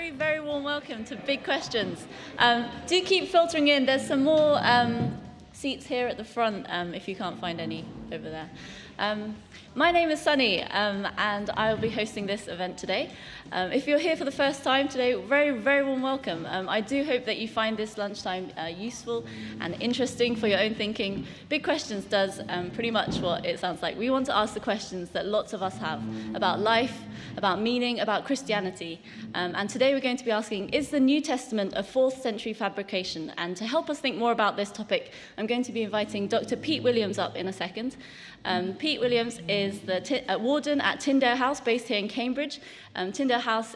very, very warm welcome to Big Questions. Do keep filtering in. There's some more seats here at the front if you can't find any over there. My name is Sunny, and I'll be hosting this event today. If you're here for the first time today, very, very warm welcome. I do hope that you find this lunchtime useful and interesting for your own thinking. Big Questions does pretty much what it sounds like. We want to ask the questions that lots of us have about life, about meaning, about Christianity. And today we're going to be asking, is the New Testament a 4th century fabrication? And to help us think more about this topic, I'm going to be inviting Dr. Pete Williams up in a second. Pete Williams is the warden at Tyndale House, based here in Cambridge. Tyndale House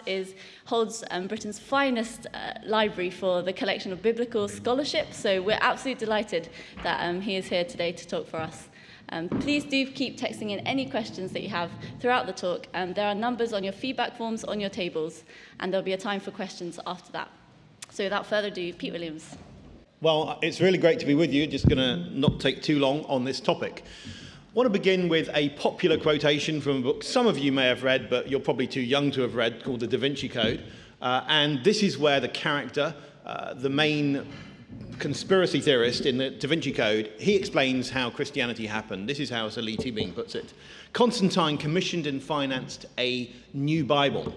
holds Britain's finest library for the collection of biblical scholarship, so we're absolutely delighted that he is here today to talk for us. Please do keep texting in any questions that you have throughout the talk. There are numbers on your feedback forms on your tables, and there'll be a time for questions after that. So without further ado, Pete Williams. Well, it's really great to be with you. Just going to not take too long on this topic. I want to begin with a popular quotation from a book some of you may have read, but you're probably too young to have read, called The Da Vinci Code. And this is where the character, the main conspiracy theorist in the Da Vinci Code, he explains how Christianity happened. This is how Saliti Bean puts it. Constantine commissioned and financed a new Bible,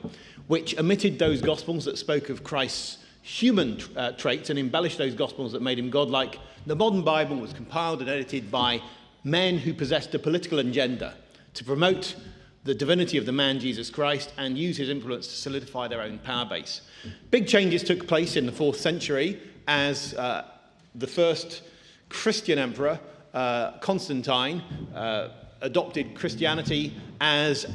which omitted those Gospels that spoke of Christ's human traits and embellished those Gospels that made him godlike. The modern Bible was compiled and edited by men who possessed a political agenda to promote the divinity of the man Jesus Christ and use his influence to solidify their own power base. Big changes took place in the 4th century as the first Christian emperor, Constantine, adopted Christianity as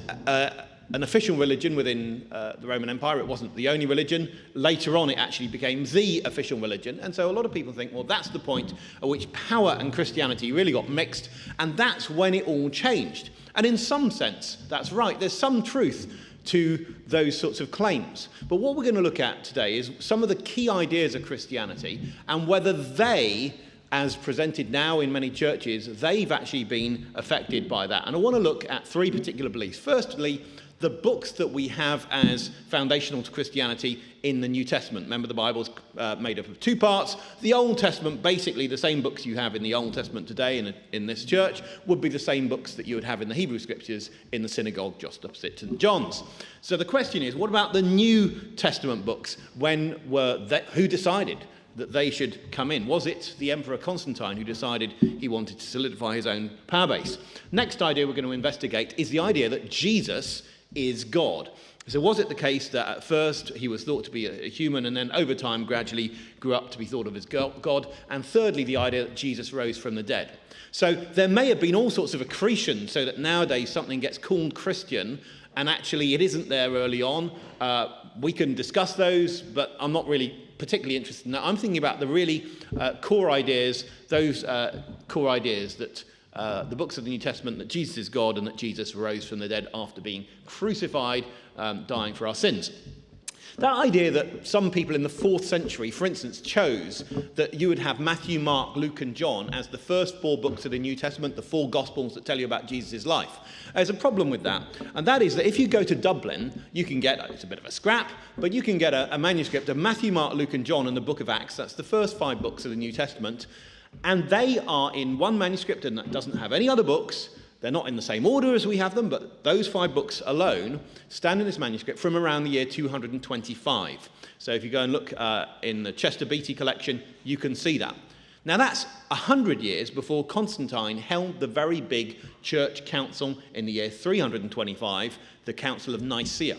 an official religion within the Roman Empire. It wasn't the only religion. Later on, it actually became the official religion. And so a lot of people think, well, that's the point at which power and Christianity really got mixed. And that's when it all changed. And in some sense, that's right. There's some truth to those sorts of claims. But what we're going to look at today is some of the key ideas of Christianity and whether they, as presented now in many churches, they've actually been affected by that. And I want to look at 3 particular beliefs. Firstly, the books that we have as foundational to Christianity in the New Testament. Remember, the Bible's made up of 2 parts. The Old Testament, basically the same books you have in the Old Testament today in this church, would be the same books that you would have in the Hebrew Scriptures in the synagogue just opposite St. John's. So the question is, what about the New Testament books? Who decided that they should come in? Was it the Emperor Constantine who decided he wanted to solidify his own power base? Next idea we're going to investigate is the idea that Jesus is God. So was it the case that at first he was thought to be a human and then over time gradually grew up to be thought of as God? And thirdly, the idea that Jesus rose from the dead. So there may have been all sorts of accretion so that nowadays something gets called Christian and actually it isn't there early on. We can discuss those, but I'm not really particularly interested in that. I'm thinking about the really core ideas, those core ideas that the books of the New Testament, that Jesus is God and that Jesus rose from the dead after being crucified, dying for our sins. That idea that some people in the 4th century, for instance, chose that you would have Matthew, Mark, Luke and John as the first 4 books of the New Testament, the 4 Gospels that tell you about Jesus' life. There's a problem with that, and that is that if you go to Dublin, you can get, it's a bit of a scrap, but you can get a manuscript of Matthew, Mark, Luke and John and the book of Acts. That's the first 5 books of the New Testament. And they are in one manuscript and that doesn't have any other books. They're not in the same order as we have them, but those 5 books alone stand in this manuscript from around the year 225. So if you go and look in the Chester Beatty collection, you can see that. Now that's 100 years before Constantine held the very big church council in the year 325, the Council of Nicaea.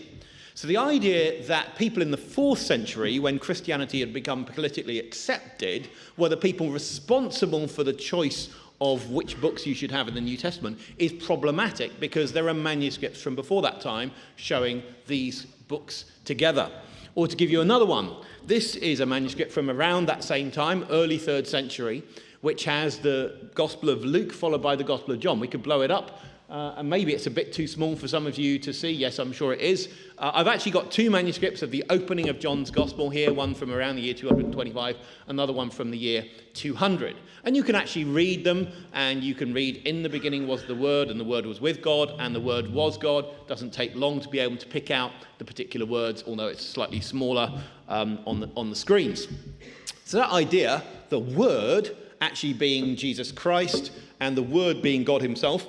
So the idea that people in the 4th century, when Christianity had become politically accepted, were the people responsible for the choice of which books you should have in the New Testament is problematic because there are manuscripts from before that time showing these books together. Or to give you another one, this is a manuscript from around that same time, early 3rd century, which has the Gospel of Luke followed by the Gospel of John. We could blow it up and maybe it's a bit too small for some of you to see. Yes, I'm sure it is. I've actually got two manuscripts of the opening of John's Gospel here, one from around the year 225, another one from the year 200. And you can actually read them, and you can read, in the beginning was the Word, and the Word was with God, and the Word was God. Doesn't take long to be able to pick out the particular words, although it's slightly smaller on the screens. So that idea, the Word actually being Jesus Christ, and the Word being God himself,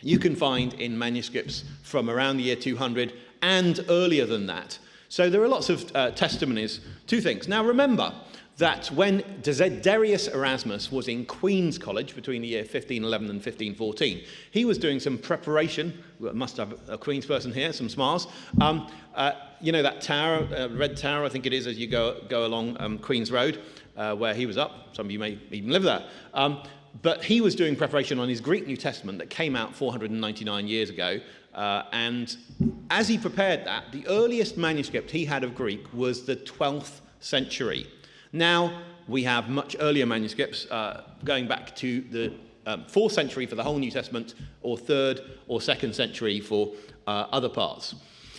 you can find in manuscripts from around the year 200 and earlier than that. So there are lots of testimonies to things. Now remember that when Desiderius Erasmus was in Queen's College between the year 1511 and 1514, he was doing some preparation. We must have a Queen's person here, some smiles. You know that tower, red tower, I think it is, as you go along Queen's Road, where he was up. Some of you may even live there. But he was doing preparation on his Greek New Testament that came out 499 years ago. And as he prepared that, the earliest manuscript he had of Greek was the 12th century. Now, we have much earlier manuscripts going back to the 4th century for the whole New Testament, or 3rd or 2nd century for other parts.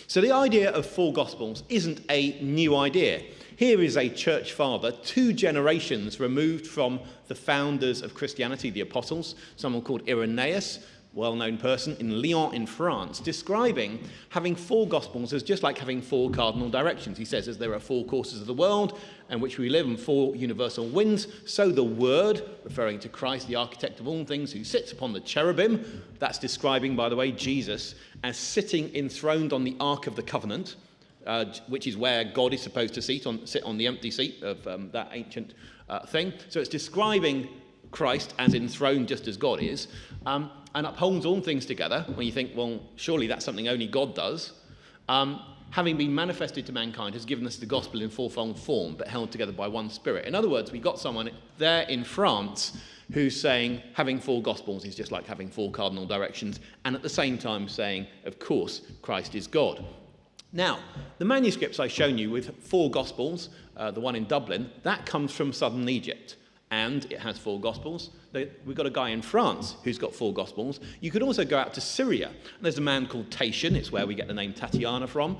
So the idea of four Gospels isn't a new idea. Here is a church father 2 generations removed from the founders of Christianity, the apostles, someone called Irenaeus, well-known person in Lyon in France, describing having 4 Gospels as just like having 4 cardinal directions. He says, as there are 4 courses of the world in which we live and 4 universal winds, so the Word, referring to Christ, the architect of all things, who sits upon the cherubim, that's describing, by the way, Jesus, as sitting enthroned on the Ark of the Covenant, which is where God is supposed to sit on the empty seat of that ancient thing. So it's describing Christ as enthroned just as God is, and upholds all things together, when you think, well, surely that's something only God does. Having been manifested to mankind, has given us the gospel in fourfold form, but held together by one Spirit. In other words, we've got someone there in France who's saying having 4 Gospels is just like having 4 cardinal directions, and at the same time saying, of course, Christ is God. Now, the manuscripts I've shown you with 4 Gospels, the one in Dublin, that comes from southern Egypt, and it has 4 Gospels. We've got a guy in France who's got 4 Gospels. You could also go out to Syria, and there's a man called Tatian, it's where we get the name Tatiana from,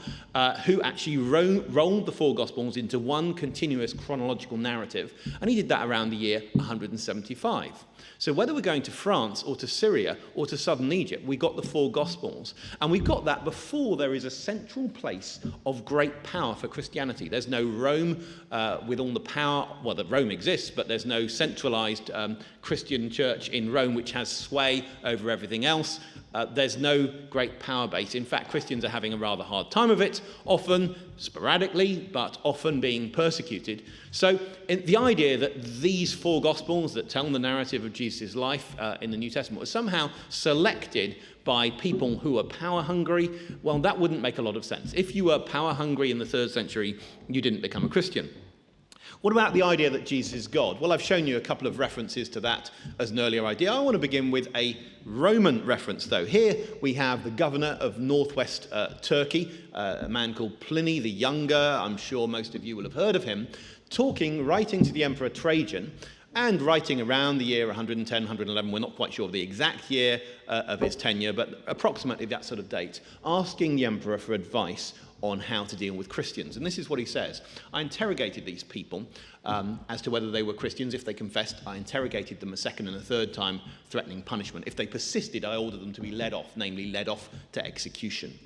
who actually rolled the 4 Gospels into one continuous chronological narrative, and he did that around the year 175. So whether we're going to France or to Syria or to southern Egypt, we got the 4 Gospels, and we've got that before there is a central place of great power for Christianity. There's no Rome with all the power, well, that Rome exists, but there's no centralized Christian church in Rome which has sway over everything else. There's no great power base. In fact, Christians are having a rather hard time of it, often sporadically, but often being persecuted. So the idea that these 4 Gospels that tell the narrative of Jesus' life in the New Testament were somehow selected by people who are power hungry, well, that wouldn't make a lot of sense. If you were power hungry in the 3rd century, you didn't become a Christian. What about the idea that Jesus is God? Well, I've shown you a couple of references to that as an earlier idea. I want to begin with a Roman reference, though. Here we have the governor of northwest Turkey, a man called Pliny the Younger. I'm sure most of you will have heard of him, writing to the Emperor Trajan, and writing around the year 110, 111, we're not quite sure of the exact year of his tenure, but approximately that sort of date, asking the emperor for advice on how to deal with Christians. And this is what he says. I interrogated these people as to whether they were Christians. If they confessed, I interrogated them a 2nd and a 3rd time, threatening punishment. If they persisted, I ordered them to be led off, namely led off to execution.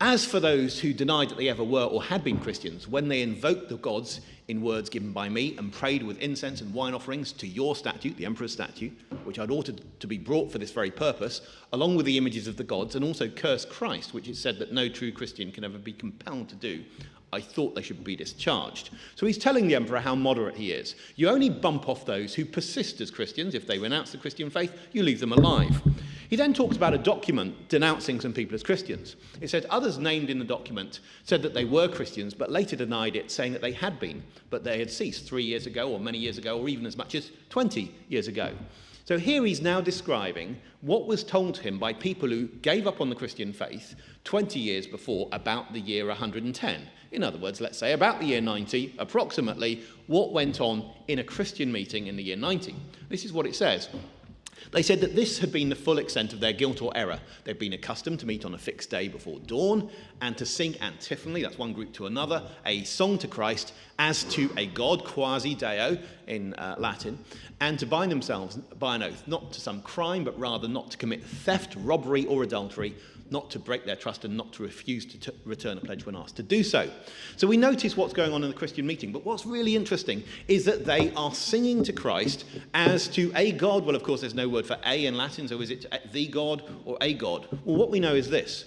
As for those who denied that they ever were or had been Christians, when they invoked the gods in words given by me and prayed with incense and wine offerings to your statue, the emperor's statue, which I'd ordered to be brought for this very purpose, along with the images of the gods, and also cursed Christ, which is said that no true Christian can ever be compelled to do, I thought they should be discharged. So he's telling the emperor how moderate he is. You only bump off those who persist as Christians. If they renounce the Christian faith, you leave them alive. He then talks about a document denouncing some people as Christians. It said others named in the document said that they were Christians, but later denied it, saying that they had been, but they had ceased 3 years ago, or many years ago, or even as much as 20 years ago. So here he's now describing what was told to him by people who gave up on the Christian faith 20 years before, about the year 110. In other words, let's say about the year 90, approximately, what went on in a Christian meeting in the year 90. This is what it says. They said that this had been the full extent of their guilt or error. They'd been accustomed to meet on a fixed day before dawn and to sing antiphonally, that's one group to another, a song to Christ as to a god, quasi deo in Latin, and to bind themselves by an oath, not to some crime, but rather not to commit theft, robbery, or adultery, not to break their trust, and not to refuse to return a pledge when asked to do so. So we notice what's going on in the Christian meeting, but what's really interesting is that they are singing to Christ as to a god. Well, of course, there's no word for a in Latin, so is it the god or a god? Well, what we know is this.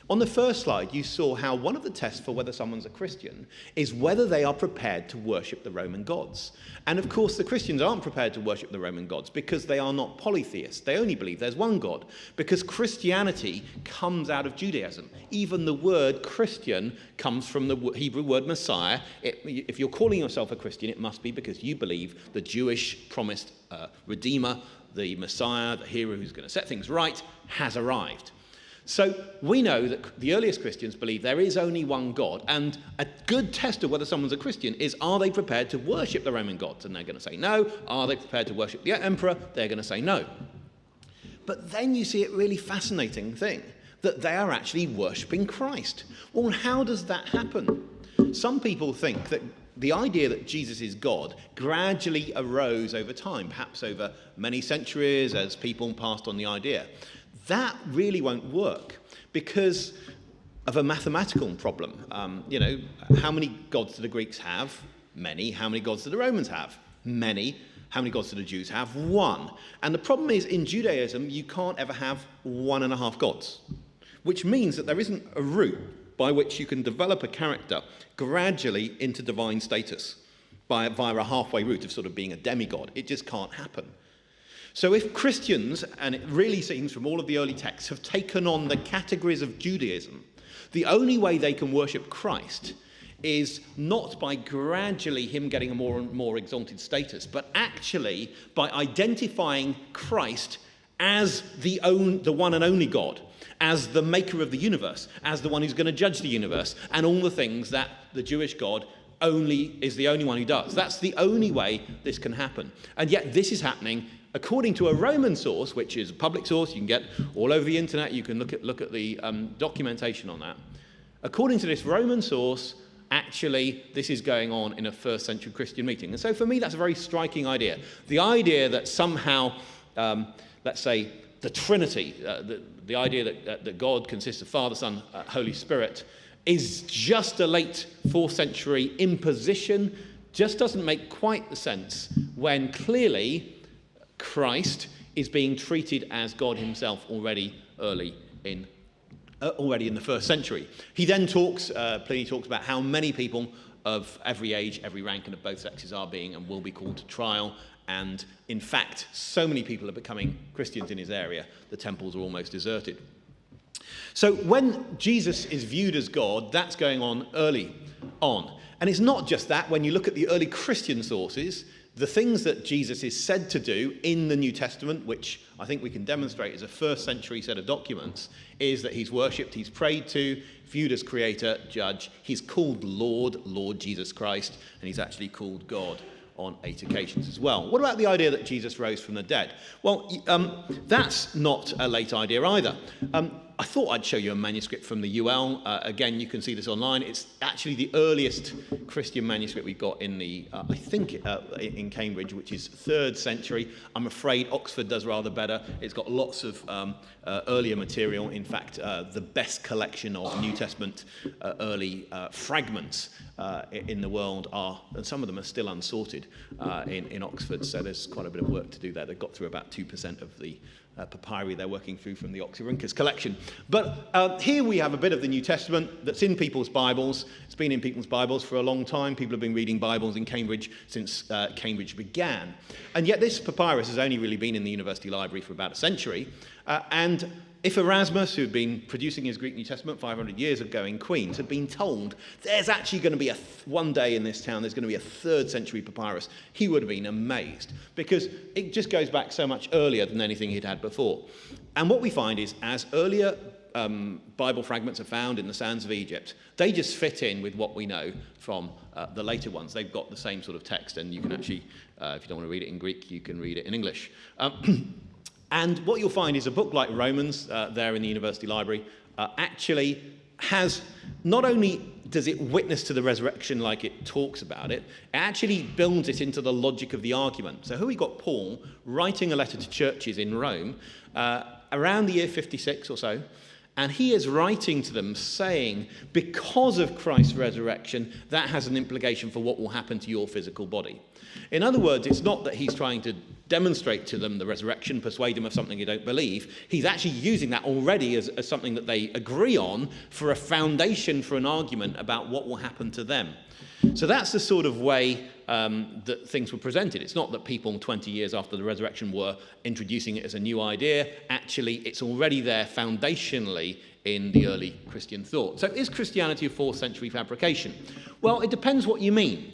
On the first slide, you saw how one of the tests for whether someone's a Christian is whether they are prepared to worship the Roman gods. And of course, the Christians aren't prepared to worship the Roman gods because they are not polytheists. They only believe there's one God, because Christianity comes out of Judaism. Even the word Christian comes from the Hebrew word Messiah. If you're calling yourself a Christian, it must be because you believe the Jewish promised Redeemer, the Messiah, the hero who's going to set things right, has arrived. So we know that the earliest Christians believe there is only one God, and a good test of whether someone's a Christian is, are they prepared to worship the Roman gods? And they're going to say no. Are they prepared to worship the emperor? They're going to say no. But then you see a really fascinating thing, that they are actually worshipping Christ. Well, how does that happen? Some people think that the idea that Jesus is God gradually arose over time, perhaps over many centuries as people passed on the idea. That really won't work because of a mathematical problem. How many gods do the Greeks have? Many. How many gods do the Romans have? Many. How many gods do the Jews have? One. And the problem is, in Judaism, you can't ever have 1.5 gods, which means that there isn't a route by which you can develop a character gradually into divine status via a halfway route of sort of being a demigod. It just can't happen. So if Christians, and it really seems from all of the early texts, have taken on the categories of Judaism, the only way they can worship Christ is not by gradually him getting a more and more exalted status, but actually by identifying Christ as the one and only God, as the maker of the universe, as the one who's going to judge the universe, and all the things that the Jewish God is the only one who does. That's the only way this can happen. And yet this is happening according to a Roman source, which is a public source. You can get all over the internet. You can look at the documentation on that. According to this Roman source, actually, this is going on in a first century Christian meeting. And so for me, that's a very striking idea. The idea that somehow, let's say, the Trinity, the idea that God consists of Father, Son, Holy Spirit, is just a late 4th century imposition, just doesn't make quite the sense when clearly Christ is being treated as God himself already in the 1st century. He then Pliny talks about how many people of every age, every rank, and of both sexes are being and will be called to trial. And in fact, so many people are becoming Christians in his area, the temples are almost deserted. So when Jesus is viewed as God, that's going on early on. And it's not just that. When you look at the early Christian sources, the things that Jesus is said to do in the New Testament, which I think we can demonstrate is a 1st century set of documents, is that he's worshipped, he's prayed to, viewed as creator, judge. He's called Lord Jesus Christ, and he's actually called God on 8 occasions as well. What about the idea that Jesus rose from the dead? Well, that's not a late idea either. I thought I'd show you a manuscript from the UL. Again, you can see this online. It's actually the earliest Christian manuscript we've got in in Cambridge, which is 3rd century. I'm afraid Oxford does rather better. It's got lots of earlier material. In fact, the best collection of New Testament early fragments in the world and some of them are still unsorted in Oxford, so there's quite a bit of work to do there. They've got through about 2% of the papyri they're working through from the Oxyrhynchus collection. But here we have a bit of the New Testament that's in people's Bibles. It's been in people's Bibles for a long time. People have been reading Bibles in Cambridge since Cambridge began. And yet this papyrus has only really been in the university library for about a century. And if Erasmus, who had been producing his Greek New Testament 500 years ago in Queens, had been told there's actually going to be one day in this town there's going to be a 3rd century papyrus, he would have been amazed, because it just goes back so much earlier than anything he'd had before. And what we find is, as earlier Bible fragments are found in the sands of Egypt, they just fit in with what we know from the later ones. They've got the same sort of text, and you can actually, if you don't want to read it in Greek, you can read it in English. And what you'll find is a book like Romans, there in the university library, actually has, not only does it witness to the resurrection like it talks about it, it actually builds it into the logic of the argument. So here we got Paul writing a letter to churches in Rome around the year 56 or so, and he is writing to them saying, because of Christ's resurrection, that has an implication for what will happen to your physical body. In other words, it's not that he's trying to demonstrate to them the resurrection, persuade them of something you don't believe. He's actually using that already as something that they agree on for a foundation for an argument about what will happen to them. So that's the sort of way that things were presented. It's not that people 20 years after the resurrection were introducing it as a new idea. Actually, it's already there foundationally in the early Christian thought. So is Christianity a 4th century fabrication? Well, it depends what you mean.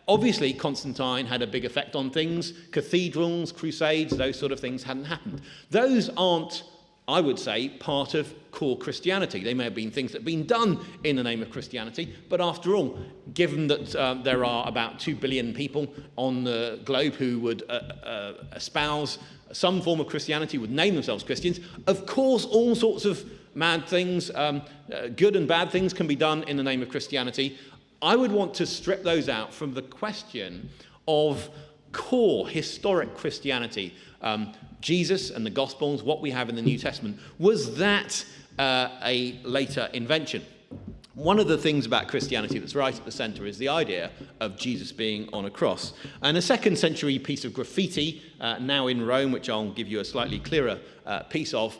Obviously, Constantine had a big effect on things. Cathedrals, crusades, those sort of things hadn't happened. Those aren't, I would say, part of core Christianity. They may have been things that have been done in the name of Christianity, but after all, given that there are about 2 billion people on the globe who would espouse some form of Christianity, would name themselves Christians, of course all sorts of mad things, good and bad things can be done in the name of Christianity. I would want to strip those out from the question of core historic Christianity. Jesus and the Gospels, what we have in the New Testament, was that a later invention? One of the things about Christianity that's right at the centre is the idea of Jesus being on a cross. And a 2nd century piece of graffiti, now in Rome, which I'll give you a slightly clearer piece of,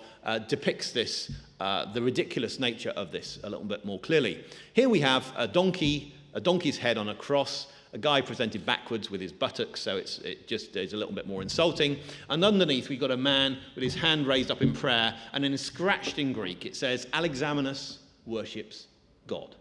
depicts this, the ridiculous nature of this a little bit more clearly. Here we have a donkey's head on a cross, a guy presented backwards with his buttocks, so it just is a little bit more insulting. And underneath, we've got a man with his hand raised up in prayer, and then scratched in Greek, it says, Alexamenus worships God.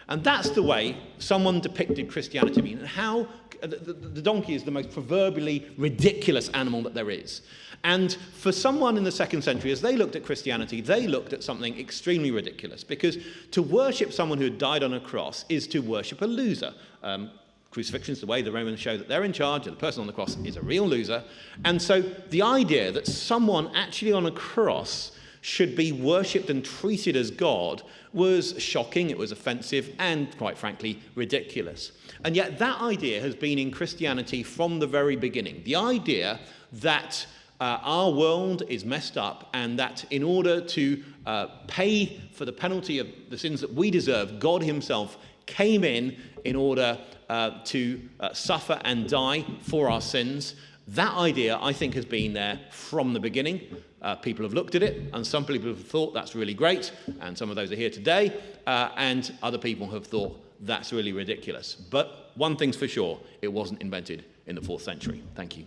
And that's the way someone depicted Christianity. I mean, how the donkey is the most proverbially ridiculous animal that there is. And for someone in the 2nd century, as they looked at Christianity, they looked at something extremely ridiculous, because to worship someone who had died on a cross is to worship a loser. Crucifixion is the way the Romans show that they're in charge, and the person on the cross is a real loser. And so the idea that someone actually on a cross should be worshipped and treated as God was shocking, it was offensive, and quite frankly, ridiculous. And yet that idea has been in Christianity from the very beginning. The idea that our world is messed up, and that in order to pay for the penalty of the sins that we deserve, God himself came in order to suffer and die for our sins. That idea, I think, has been there from the beginning. People have looked at it, and some people have thought that's really great, and some of those are here today, and other people have thought that's really ridiculous. But one thing's for sure, it wasn't invented in the 4th century. Thank you.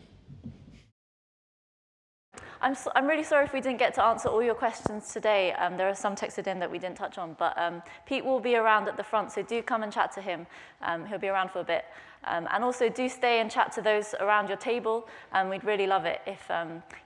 I'm really sorry if we didn't get to answer all your questions today. There are some texted in that we didn't touch on, but Pete will be around at the front, so do come and chat to him. He'll be around for a bit. And also do stay and chat to those around your table. We'd really love it if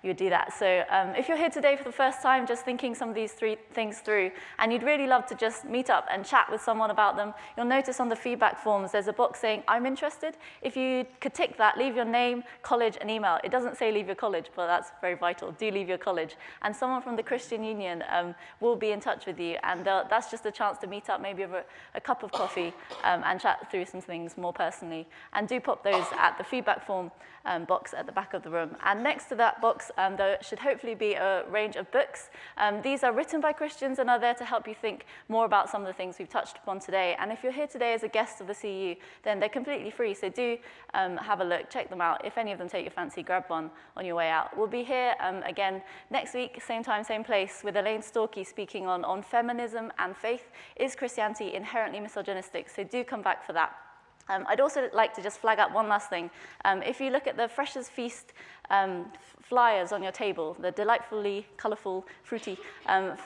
you would do that. So if you're here today for the first time, just thinking some of these 3 things through, and you'd really love to just meet up and chat with someone about them, you'll notice on the feedback forms there's a box saying, I'm interested. If you could tick that, leave your name, college, and email. It doesn't say leave your college, but that's very vital. Do leave your college. And someone from the Christian Union will be in touch with you, and that's just a chance to meet up, maybe over a cup of coffee, and chat through some things more personally. And do pop those at the feedback form box at the back of the room. And next to that box, there should hopefully be a range of books. These are written by Christians and are there to help you think more about some of the things we've touched upon today. And if you're here today as a guest of the CU, then they're completely free. So do have a look, check them out. If any of them take your fancy, grab one on your way out. We'll be here again next week, same time, same place, with Elaine Storkey speaking on feminism and faith. Is Christianity inherently misogynistic? So do come back for that. I'd also like to just flag up one last thing. If you look at the Freshers' Feast flyers on your table, the delightfully colourful, fruity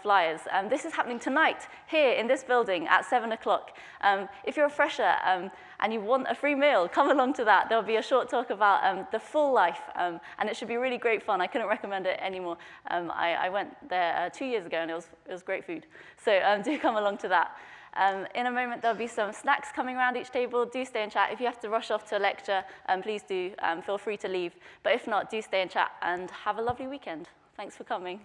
flyers, this is happening tonight here in this building at 7 o'clock. If you're a fresher and you want a free meal, come along to that. There'll be a short talk about the full life, and it should be really great fun. I couldn't recommend it anymore. I went there 2 years ago, and it was great food. So do come along to that. In a moment, there'll be some snacks coming around each table. Do stay and chat. If you have to rush off to a lecture, please do feel free to leave. But if not, do stay and chat and have a lovely weekend. Thanks for coming.